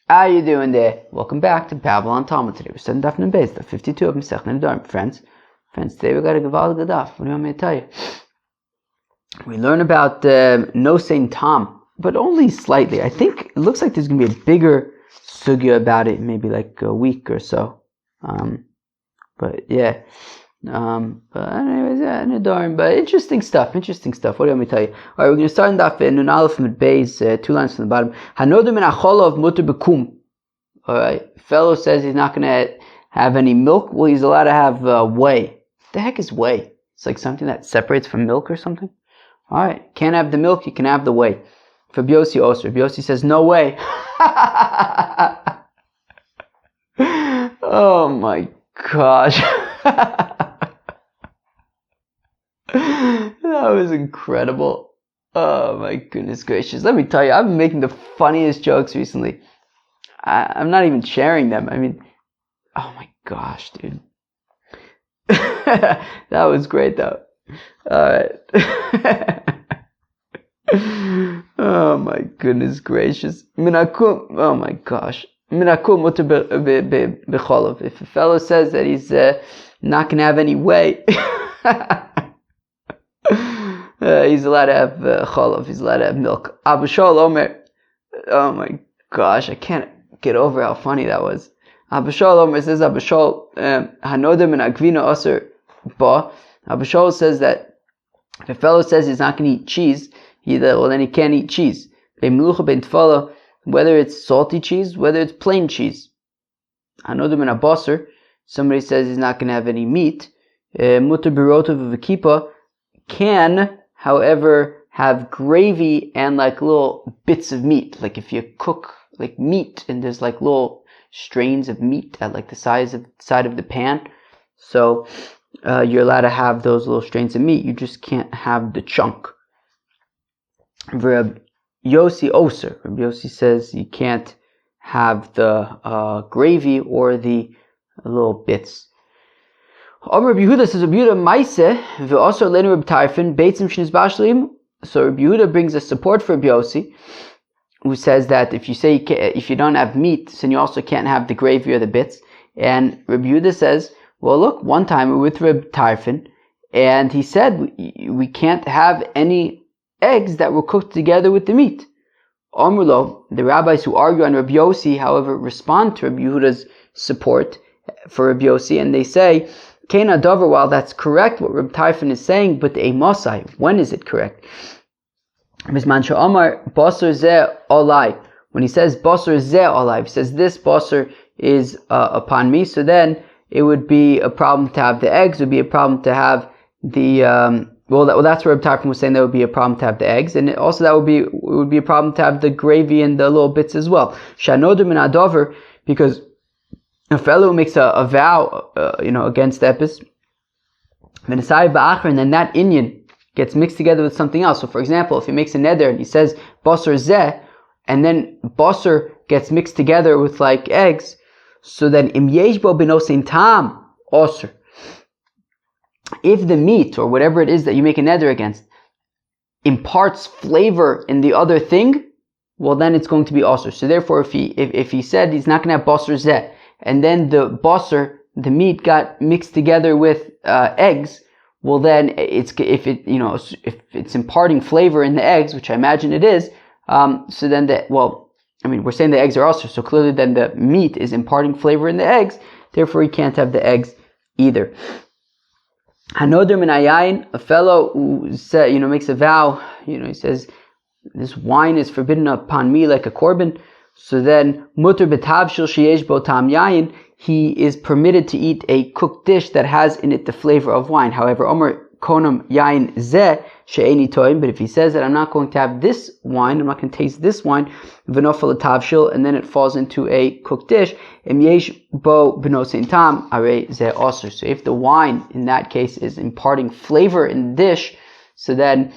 How you doing there? Welcome back to Babylon Talmud. Today we're studying Daf Nun Beis, the 52 of Masechet Nedarim. Friends, today we got a Gavaldig Daf. What do you want me to tell you? We learn about no saying Tam, but only slightly. I think it looks like there's going to be a bigger sugya about it, maybe like a week or so. But anyways, Nedarim. But interesting stuff. What do you want me to tell you? All right, we're going to start in Daf Nun Aleph Mid Beis, 2 lines from the bottom. Hanoder min acholov muter bekum. All right, fellow says he's not going to have any milk. Well, he's allowed to have whey. What the heck is whey? It's like something that separates from milk or something. All right, can't have the milk. You can have the whey. For Biosi Oser, Biosi says no way. Oh my gosh. That was incredible. Oh my goodness gracious. Let me tell you, I've been making the funniest jokes recently. I'm not even sharing them. I mean, oh my gosh, dude. That was great though. Alright. Oh my goodness gracious. Oh my gosh. If a fellow says that he's not going to have any whey, he's allowed to have cholov, he's allowed to have milk. Abu Shol Omer, oh my gosh, I can't get over how funny that was. Abu Shol Omer says, Abu Shol, Hanodim and Agvina Oser Ba. Abu Shol says that if a fellow says he's not going to eat cheese, then he can't eat cheese. Whether it's salty cheese, whether it's plain cheese. Hanodim and Abasar, somebody says he's not going to have any meat. Mutter birotov of a kippah can, however, have gravy and like little bits of meat. Like if you cook like meat and there's like little strains of meat at like the side of the pan. So you're allowed to have those little strains of meat. You just can't have the chunk. Reb Yossi Oser. Reb Yossi says you can't have the gravy or the little bits. Reb Yehuda says, Reb Yehuda Maise ve'osar leinu Reb Tarfon beitzim sheniz bashlim. So Reb Yehuda brings a support for Reb Yossi, who says that if you don't have meat, then you also can't have the gravy or the bits. And Reb Yehuda says, well, look, one time we were with Reb Tarfon, and he said we can't have any eggs that were cooked together with the meat. Amrlo, the rabbis who argue on Reb Yossi, however, respond to Reb Yehuda's support for Reb Yossi, and they say, Kena Dover, while that's correct what Reb Tarfon is saying, but a Mosai, when is it correct? Bisman Sha'amar Basar Zeh Olai. When he says Basar Zeh Olai, he says this Basar is upon me, so then it would be a problem to have the eggs, it would be a problem to have the that's what Reb Tarfon was saying. That would be a problem to have the eggs, and also it would be a problem to have the gravy and the little bits as well. Shanodim and Adover, because a fellow who makes a vow, against Epis, and then that inyan gets mixed together with something else. So, for example, if he makes a neder and he says basar zeh, and then basar gets mixed together with like eggs, so then im yesh bo benosein tam osir. If the meat or whatever it is that you make a neder against imparts flavor in the other thing, well then it's going to be osir. So therefore, if he said he's not going to have basar zeh, and then the basar, the meat, got mixed together with eggs, well then if it's imparting flavor in the eggs, which I imagine it is, so then we're saying the eggs are also, so clearly then the meat is imparting flavor in the eggs, therefore he can't have the eggs either. Hanoder min ayayin, a fellow who makes a vow, he says, this wine is forbidden upon me like a korban, so then muter betavshil sheyesh bo tam yayin, he is permitted to eat a cooked dish that has in it the flavor of wine. However, Omer konam yayin zeh she'eni toim, but if he says that I'm not going to have this wine, I'm not going to taste this wine, v'nofel tavshil, and then it falls into a cooked dish, em yesh bo benosein tam arei zeh osir. So if the wine in that case is imparting flavor in the dish, so then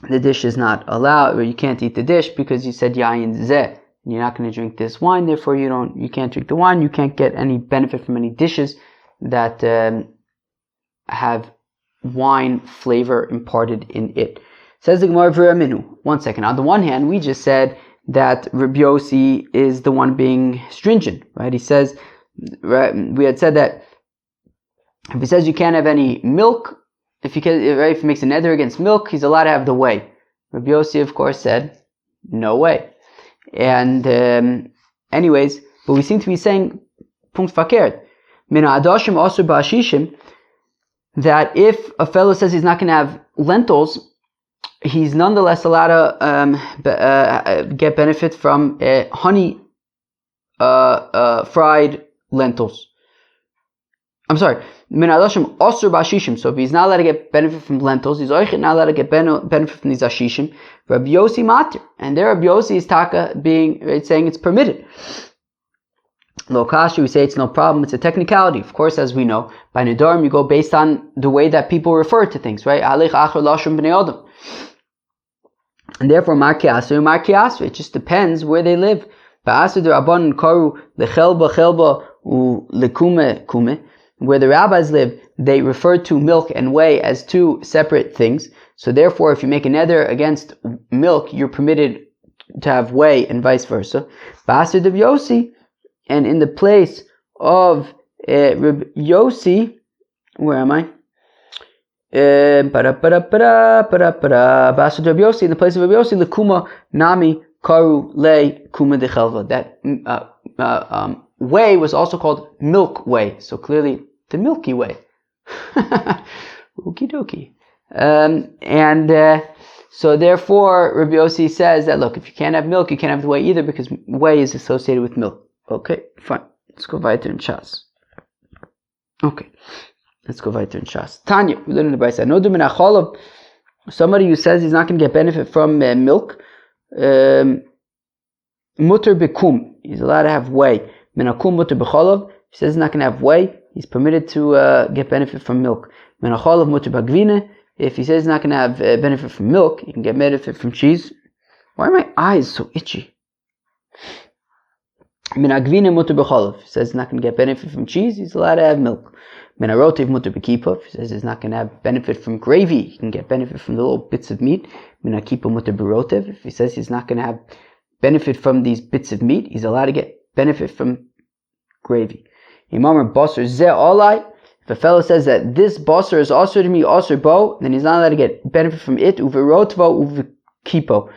the dish is not allowed, or you can't eat the dish because you said yayin zeh. You're not going to drink this wine, therefore you can't drink the wine. You can't get any benefit from any dishes that have wine flavor imparted in it. Says the Gemara, one second. On the one hand, we just said that Rabbi Yossi is the one being stringent, right? He says, right, we had said that if he says you can't have any milk, if he makes a neder against milk, he's allowed to have the whey. Rabbi Yossi, of course, said, no way. And anyways, but we seem to be saying, punkt fakert, mina adoshim osur ba'ashishim, that if a fellow says he's not going to have lentils, he's nonetheless allowed to get benefit from honey fried lentils. I'm sorry, min adashim osur ba'ashishim. So if he's not allowed to get benefit from lentils, he's not allowed to get benefit from these ashishim. Rabbi Yossi matir, and there Rabbi Yossi is taka saying it's permitted. Lo kasha, we say it's no problem. It's a technicality, of course, as we know. By Nedarim, you go based on the way that people refer to things, right? Alech achar lashon bnei adam. And therefore, marki asur, it just depends where they live. Ba'asur de rabbanon karu lechelba u lekume kume. Where the rabbis live, they refer to milk and whey as two separate things. So therefore, if you make a neder against milk, you're permitted to have whey and vice versa. Ba'asur de Yossi, and in the place of Rabbi Yossi, where am I? Ba'asur de Rabbi Yossi, in the place of Rabbi Yossi, lekuma nami karu le kuma de chelva. That whey was also called milk whey, so clearly the Milky Way. Okie dokie. So therefore, Rabbi Yossi says that, look, if you can't have milk, you can't have the whey either, because whey is associated with milk. Okay, fine. Let's go weiter in Shas. Okay, let's go weiter in Shas. Tanya, we learn in the Brisa. Noder min hacholov, somebody who says he's not going to get benefit from milk, mutter bekum, he's allowed to have whey. Min hakum mutter becholov, he says he's not going to have whey, he's permitted to get benefit from milk. Min hacholov mutter bagvine, if he says he's not going to have benefit from milk, he can get benefit from cheese. Why are my eyes so itchy? Min agvine mutter becholov, he says he's not going to get benefit from cheese, he's allowed to have milk. Min harotiv mutter bekipa, he says he's not going to have benefit from gravy, he can get benefit from the little bits of meat. Min hakipa mutter berotiv, if he says he's not going to have benefit from these bits of meat, he's allowed to get benefit from gravy. Imamar basar ze olai, if a fellow says that this basar is also to me, also bo, then he's not allowed to get benefit from it, uverotvo, uvekipo,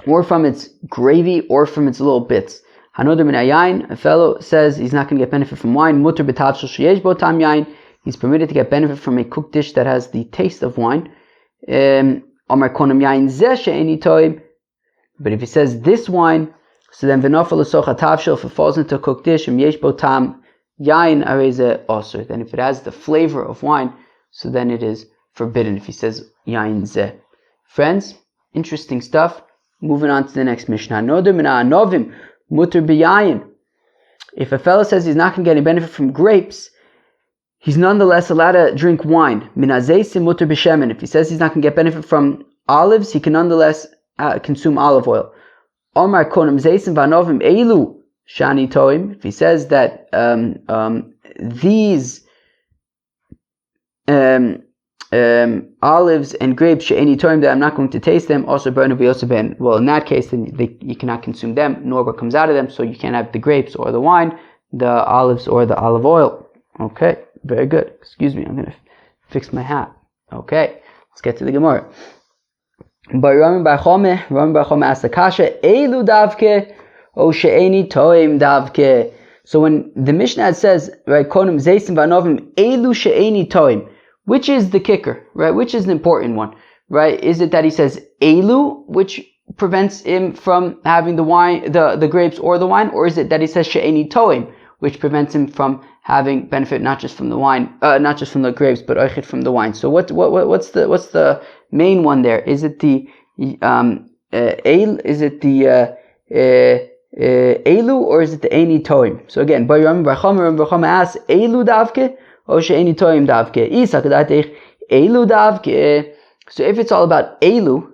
or from its gravy, or from its little bits. Hanoder min ayayin, a fellow says he's not going to get benefit from wine, mutter betavshel sheyesh bo tam yayin, he's permitted to get benefit from a cooked dish that has the taste of wine. Amar konam yayin ze she'eni toib, but if he says this wine, so then v'nofel l'socha tavshel, if it falls into a cooked dish, yesh bo tam yayin areze osur, then if it has the flavor of wine, so then it is forbidden. If he says yayin ze. Friends, interesting stuff. Moving on to the next Mishnah. Noder min ha'anovim mutter b'yayin. If a fellow says he's not going to get any benefit from grapes, he's nonetheless allowed to drink wine. Min ha'zeisim mutter b'shemen. If he says he's not going to get benefit from olives, he can nonetheless consume olive oil. Omar konam zeisim v'anovim eilu shani toim. If he says that these olives and grapes she'eni toim, that I'm not going to taste them, also burn ben. Well, in that case, then you cannot consume them, nor what comes out of them. So you can't have the grapes or the wine, the olives or the olive oil. Okay, very good. Excuse me, I'm going to fix my hat. Okay, let's get to the Gemara. But Rami Bar Chome asked the kasha, Eilu davke o she'eni toim davke. So when the Mishnah says, right, konim zeisim v'anovim eilu she'eni toim, which is the kicker, right? Which is the important one, right? Is it that he says elu, which prevents him from having the wine, the grapes or the wine, or is it that he says she'eni toim, which prevents him from having benefit not just from the wine, not just from the grapes, but oichet from the wine? So what's the main one there? Is it the elu, or is it the eni toim? So again, by Rami Bar Chome asks, elu davke o she'eni toim davke. Isa kadatich elu davke. So if it's all about elu,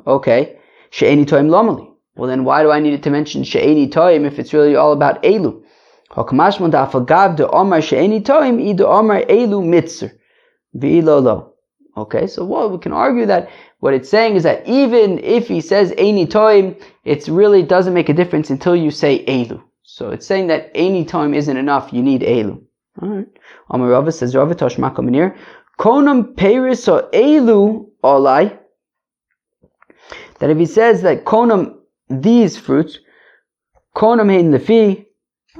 okay, she'eni toim lomali. Well, then why do I need to mention she'eni toim if it's really all about elu? Hakamashmon da'afagav de omar she'eni toim I de omar elu mitzer v'ilo lo. Okay, so we can argue that what it's saying is that even if he says Eini Toim, it really doesn't make a difference until you say Elu. So it's saying that Eini Toim isn't enough, you need Elu. Alright. Amar Rava says, Rava Tashma Kamanir, Konam Peris or Elu Olai, that if he says that Konam, these fruits, Konam Hein Lefi,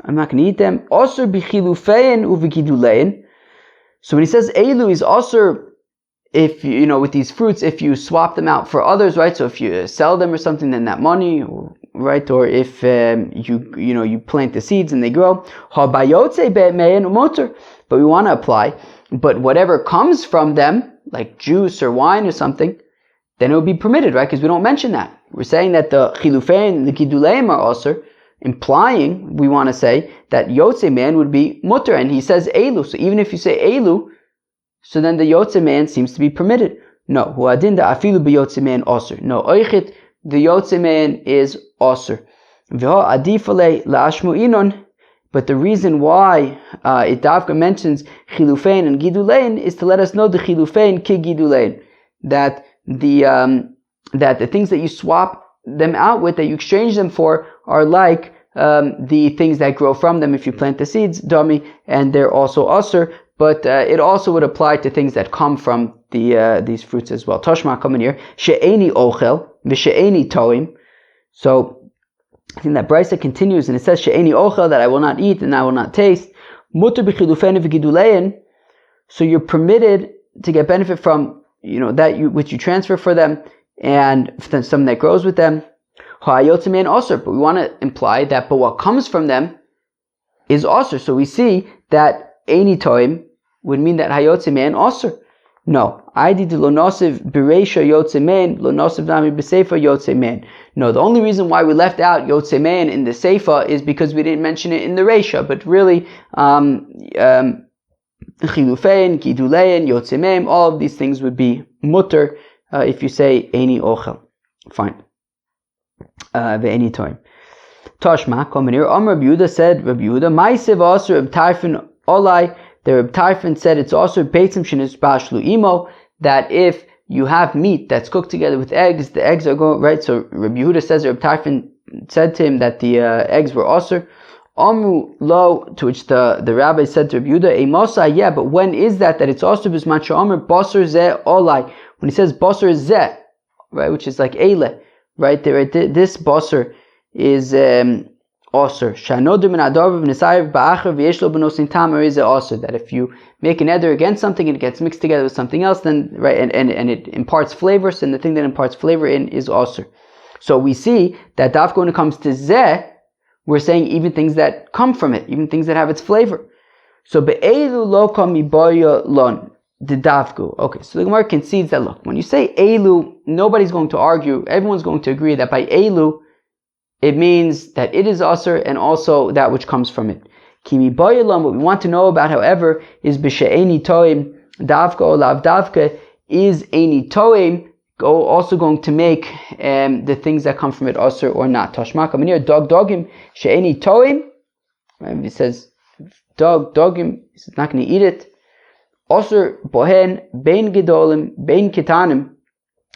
I'm not going to eat them, Osir Bichilufein Uvigidulein. So when he says Elu, he's also, if you with these fruits, if you swap them out for others, right? So if you sell them or something, then that money, right? Or if you plant the seeds and they grow. But we want to apply. But whatever comes from them, like juice or wine or something, then it would be permitted, right? Because we don't mention that. We're saying that the chilufein, the giduleim are also implying, we want to say, that yotze man would be mutter. And he says elu. So even if you say elu, so then the yotze man seems to be permitted. No, huadin da afilu be yotze man osir. No, oichit, the yotze man is osir. V'ha adifale la'ashmu inon. But the reason why it davka mentions chilufein and gidulein is to let us know the chilufein ki gidulein, that the things that you swap them out with, that you exchange them for, are like the things that grow from them if you plant the seeds, dami, and they're also osir. But it also would apply to things that come from these fruits as well. Toshma coming here, she'eni ochel v'she'eni toim. So I think that Brisa continues and it says she'eni ochel, that I will not eat and I will not taste. Mutter b'chilufein v'gidulein. So you're permitted to get benefit from which you transfer for them and some that grows with them. Ha'ayotze man osir. But we want to imply that but what comes from them is osir. So we see that Eini Toim would mean that hayotze man osir. No, I did lo nosiv bereisha yotze man, lo nosiv nami b'seifa yotze man. No, the only reason why we left out yotze man in the seifa is because we didn't mention it in the reisha. But really, chilufein, gidulein, yotze man, all of these things would be mutter if you say Eini ochel. Fine. Ve'eni Toim. Tashma, come here. Rabbi Yehuda said, Rabbi Yehuda, ma'asev asur Reb Tarfon olai. The Reb Tarfon said it's also beitzim shenis bashlu imo, that if you have meat that's cooked together with eggs, the eggs are going, right? So Rabbi Yehuda says, Reb Tarfon said to him that the eggs were osur. Amru lo, to which the rabbi said to Rabbi Yehuda, Emosa, yeah, but when is that it's osur b'zman she'omer basar zeh olai? When he says basar zeh, right, which is like eile, right there, this basar is osir. Shanodim and adarv v'nesayev ba'achar v'yeshlo b'nosin tamer is osir. That if you make an eder against something and it gets mixed together with something else, then right, and it imparts flavors, and the thing that imparts flavor in is osir. So we see that dafka when it comes to zeh, we're saying even things that come from it, even things that have its flavor. So be'elu lo miboya lon. The dafku. Okay, so the Gemara concedes that, look, when you say elu, nobody's going to argue, everyone's going to agree that by elu, it means that it is asr and also that which comes from it. Kimi bayalam, what we want to know about, however, is b'she'eni toim, davka or lav davka, is eni toim also going to make the things that come from it asr or not? Tashma kamanir, dogim, she'eni toim, right? He says, dogim, he's not going to eat it. Osir bohen bein gedolim bein ketanim,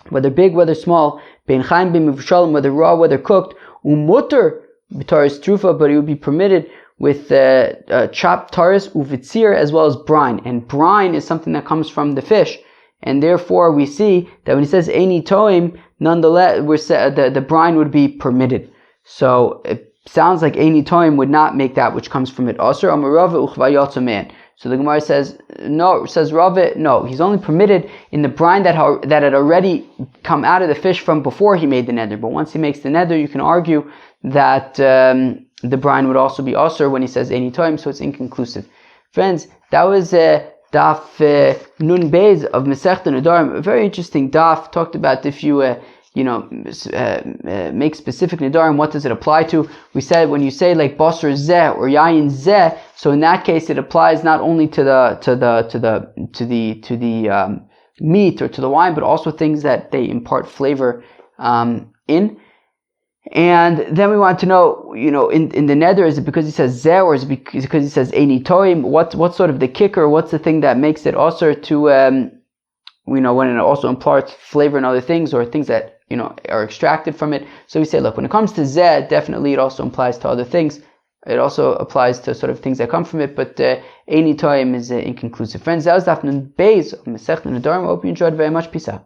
whether big whether small, bein chaim bein mivushalim, whether raw whether cooked, umutter b'taris trufa, but it would be permitted with chopped taris uvitzir as well as brine, and brine is something that comes from the fish, and therefore we see that when he says eini toim, nonetheless the brine would be permitted. So it sounds like eini toim would not make that which comes from it osir. Amarava uchvayotza man. So the Gemara says, no, says Rava, no, he's only permitted in the brine that had already come out of the fish from before he made the neder. But once he makes the neder, you can argue that the brine would also be osir when he says any time, so it's inconclusive. Friends, that was daf nun beis of Masechta Nedarim, a very interesting daf, talked about if you make specific nedarim, what does it apply to? We said when you say like basar zeh or yayin zeh, so in that case it applies not only to the meat or to the wine, but also things that they impart flavor in. And then we want to know, in the neder, is it because he says zeh or is it because he says eini toim? What's sort of the kicker? What's the thing that makes it osir to we know when it also imparts flavor and other things, or things that are extracted from it. So we say, look, when it comes to zeh, definitely it also applies to other things. It also applies to sort of things that come from it, but any time is inconclusive. Friends, that was Daf Nun Beis of Masechet Nedarim. I hope you enjoyed very much. Peace out.